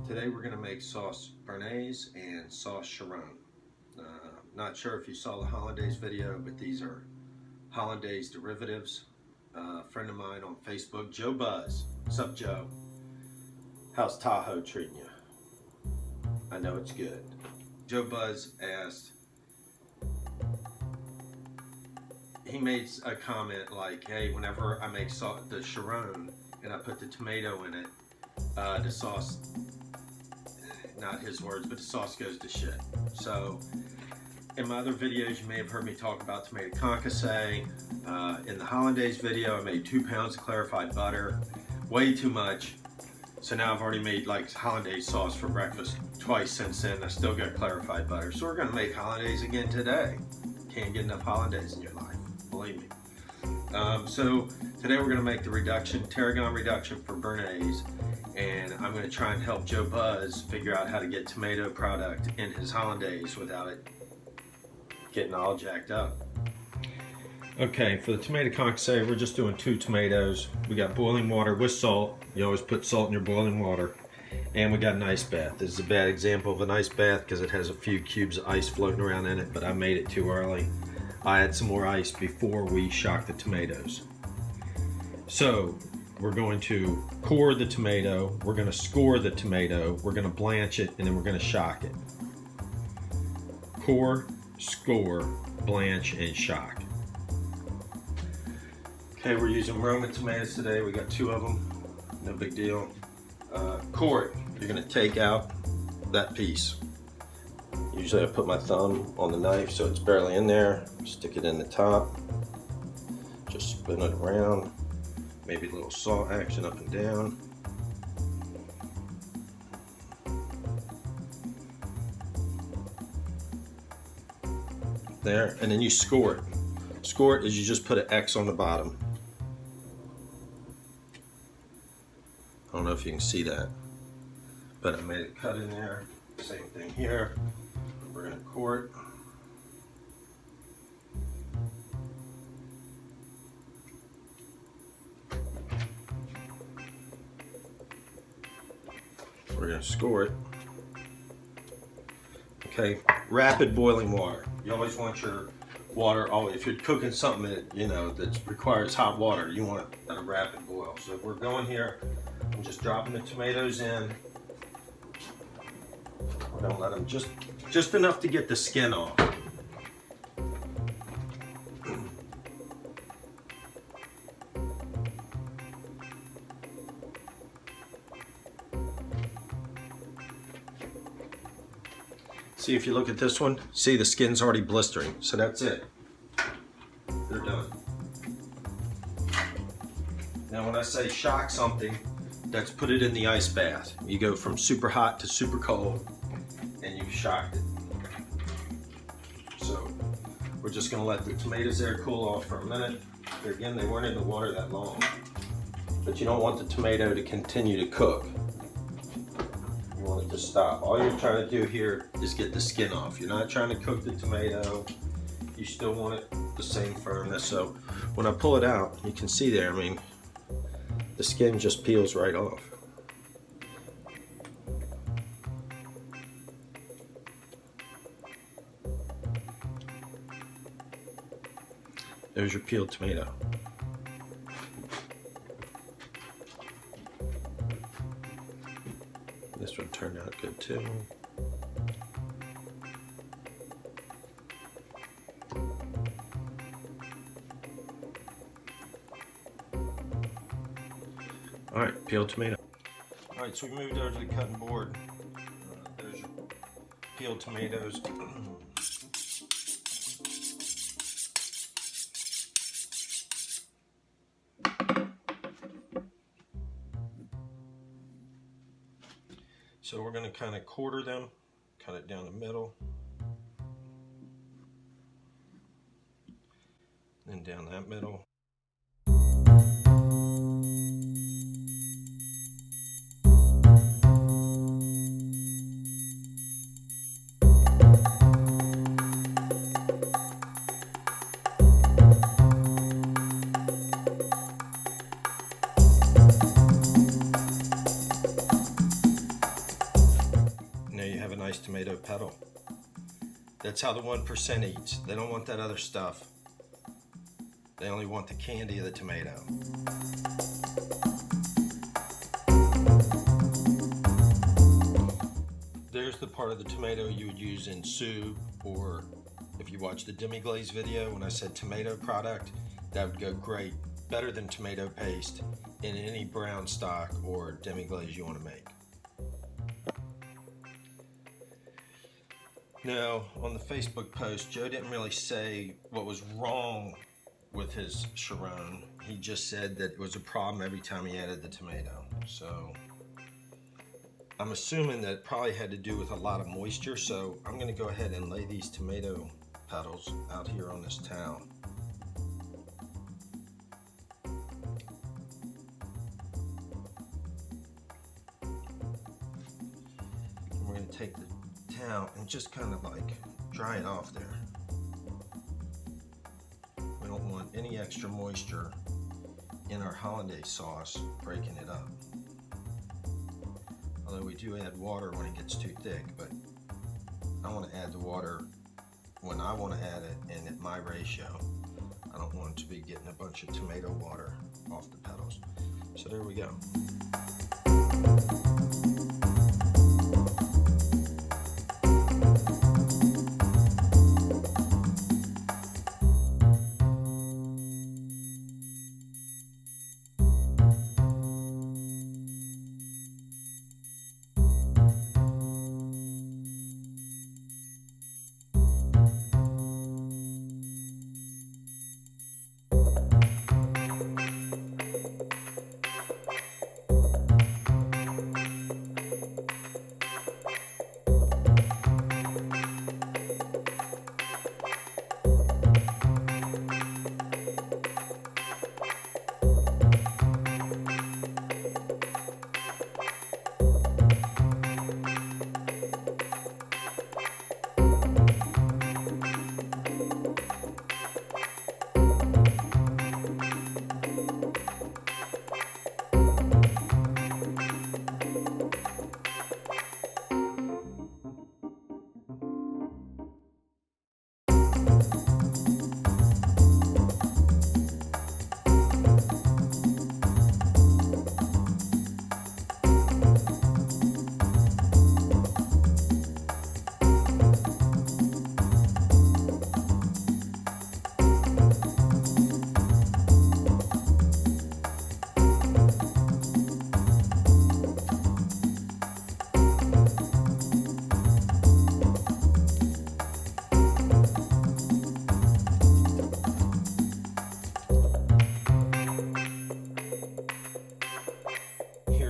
Today we're going to make sauce Bernaise and sauce Charon. Not sure if you saw the Hollandaise video, but these are Hollandaise derivatives. A friend of mine on Facebook, Joe Buzz. What's up, Joe? How's Tahoe treating you? I know it's good. Joe Buzz asked, he made a comment like, hey, whenever I make the Charon and I put the tomato in it, the sauce, not his words, but the sauce goes to shit. So in my other videos, you may have heard me talk about tomato concasse. In the Hollandaise video, I made 2 pounds of clarified butter, way too much. So now I've already made like Hollandaise sauce for breakfast twice since then. I still got clarified butter. So we're gonna make Hollandaise again today. Can't get enough Hollandaise in your life, believe me. So today we're gonna make the reduction, tarragon reduction for Bernaise. And I'm going to try and help Joe Buzz figure out how to get tomato product in his Hollandaise without it getting all jacked up. Okay, for the tomato concasse, we're just doing 2 tomatoes. We got boiling water with salt. You always put salt in your boiling water. And we got an ice bath. This is a bad example of an ice bath because it has a few cubes of ice floating around in it, but I made it too early. I had some more ice before we shocked the tomatoes. So we're going to core the tomato, we're going to score the tomato, we're going to blanch it, and then we're going to shock it. Core, score, blanch, and shock. Okay, we're using Roma tomatoes today. We got 2 of them, no big deal. Core it. You're going to take out that piece. Usually I put my thumb on the knife so it's barely in there. Stick it in the top. Just spin it around. Maybe a little saw action up and down. There, and then you score it. Score it is you just put an X on the bottom. I don't know if you can see that, but I made a cut in there. Same thing here. We're gonna core it. We're going to score it. Okay, rapid boiling water. You always want your water, if you're cooking something that, that requires hot water, you want it at a rapid boil. So we're going here, I'm just dropping the tomatoes in. We're going to let them just enough to get the skin off. See, if you look at this one, see the skin's already blistering. So that's it. They're done. Now when I say shock something, that's put it in the ice bath. You go from super hot to super cold and you shocked it. So we're just gonna let the tomatoes there cool off for a minute. Again, they weren't in the water that long. But you don't want the tomato to continue to cook. You want it to stop. All you're trying to do here is get the skin off. You're not trying to cook the tomato. You still want it the same firmness. So when I pull it out, you can see there, the skin just peels right off. There's your peeled tomato. This one turned out good too. All right, peeled tomato. All right, so we moved over to the cutting board. There's your peeled tomatoes. So we're going to kind of quarter them, cut it down the middle, then down that middle. nice tomato petal. That's how the 1% eats. They don't want that other stuff. They only want the candy of the tomato. There's the part of the tomato you would use in soup, or if you watch the demi-glaze video when I said tomato product, that would go great, better than tomato paste in any brown stock or demi-glaze you want to make. Now, on the Facebook post, Joe didn't really say what was wrong with his Charon. He just said that it was a problem every time he added the tomato. So I'm assuming that it probably had to do with a lot of moisture. So I'm going to go ahead and lay these tomato petals out here on this towel. And we're going to take the towel and just kind of like dry it off there. We don't want any extra moisture in our Hollandaise sauce breaking it up. Although we do add water when it gets too thick, but I want to add the water when I want to add it and at my ratio. I don't want it to be getting a bunch of tomato water off the petals. So there we go.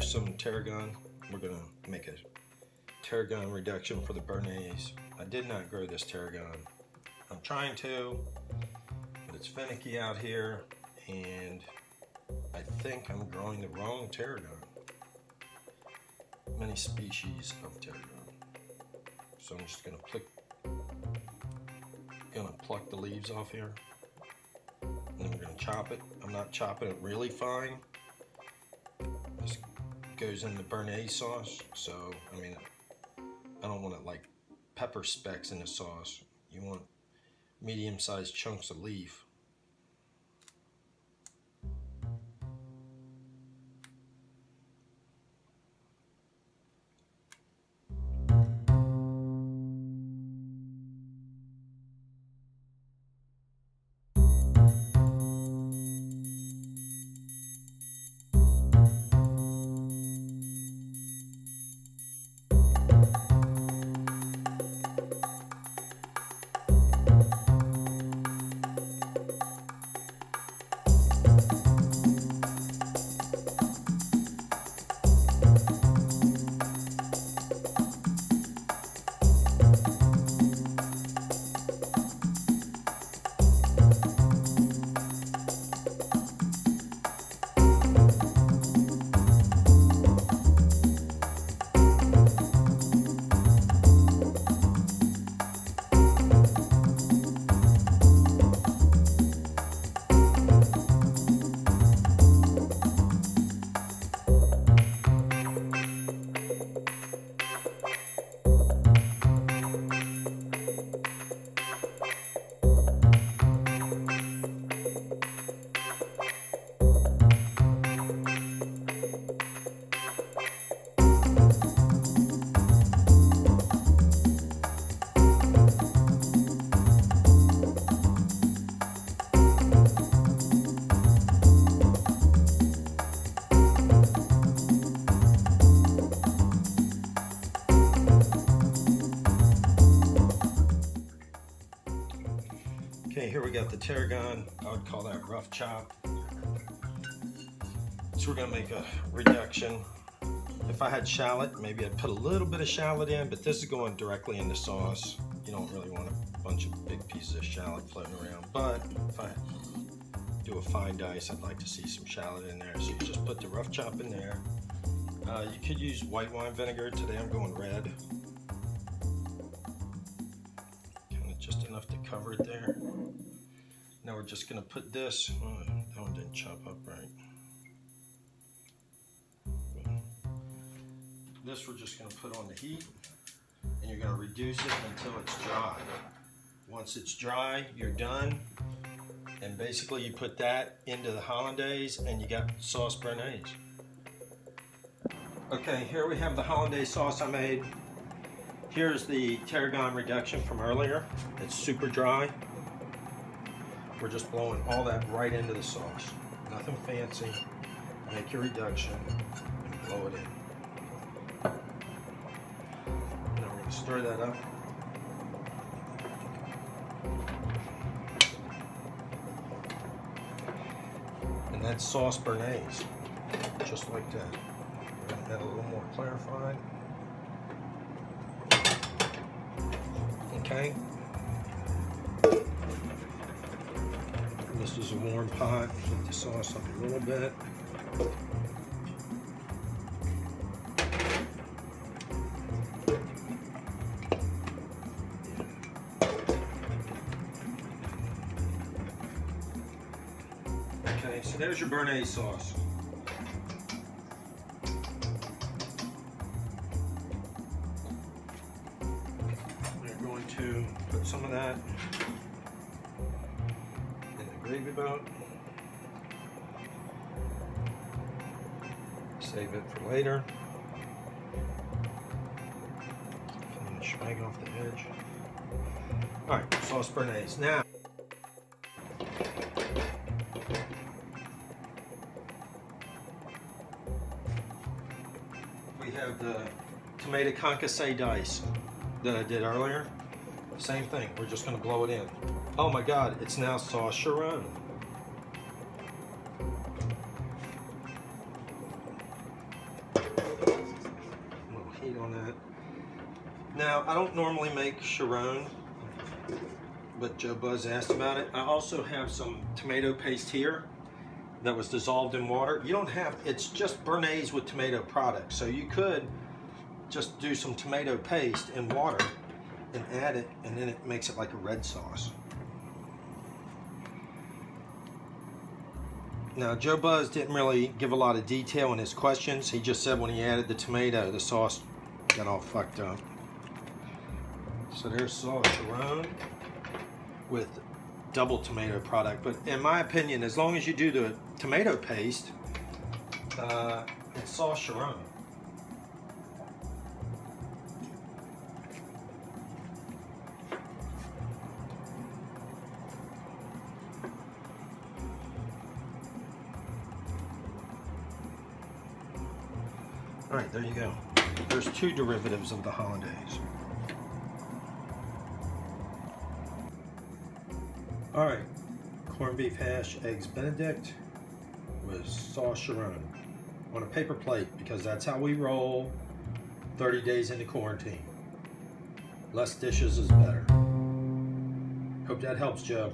Some tarragon. We're going to make a tarragon reduction for the Bernaise. I did not grow this tarragon. I'm trying to, but it's finicky out here, and I think I'm growing the wrong tarragon. Many species of tarragon. So I'm just going to pluck the leaves off here, and then we're going to chop it. I'm not chopping it really fine. Just goes in the Bernaise sauce, so I mean, I don't want it like pepper specks in the sauce. You want medium-sized chunks of leaf. Okay, here we got the tarragon. I would call that rough chop. So we're gonna make a reduction. If I had shallot, maybe I'd put a little bit of shallot in, but this is going directly in the sauce. You don't really want a bunch of big pieces of shallot floating around, but if I do a fine dice, I'd like to see some shallot in there. So you just put the rough chop in there. You could use white wine vinegar. Today I'm going red. Kind of just enough to cover it there. Now we're just gonna put this, that one didn't chop up right. This we're just gonna put on the heat, and you're gonna reduce it until it's dry. Once it's dry, you're done. And basically you put that into the Hollandaise and you got sauce Bernaise. Okay, here we have the Hollandaise sauce I made. Here's the tarragon reduction from earlier. It's super dry. We're just blowing all that right into the sauce. Nothing fancy. Make your reduction and blow it in. Now we're gonna stir that up. And that's sauce Bernaise, just like that. We're gonna add a little more clarified. Okay. This is a warm pot. Heat the sauce up a little bit. Okay, so there's your Bernaise sauce. We're going to put some of that in the gravy boat. Save it for later. Clean the schmeg off the edge. All right, sauce Bernaise. Now, we have the tomato concasse dice that I did earlier. Same thing, we're just gonna blow it in. Oh my God, it's now sauce Charon. A little heat on that. Now, I don't normally make Charon, but Joe Buzz asked about it. I also have some tomato paste here that was dissolved in water. You don't have, it's just Bernaise with tomato products. So you could just do some tomato paste in water and add it, and then it makes it like a red sauce. Now, Joe Buzz didn't really give a lot of detail in his questions. He just said when he added the tomato, the sauce got all fucked up. So there's sauce Charon with double tomato product. But in my opinion, as long as you do the tomato paste, it's sauce Charon. All right, there you go. There's two derivatives of the Hollandaise. All right, corned beef hash, eggs Benedict with sauce Charon on a paper plate, because that's how we roll 30 days into quarantine. Less dishes is better. Hope that helps, Joe.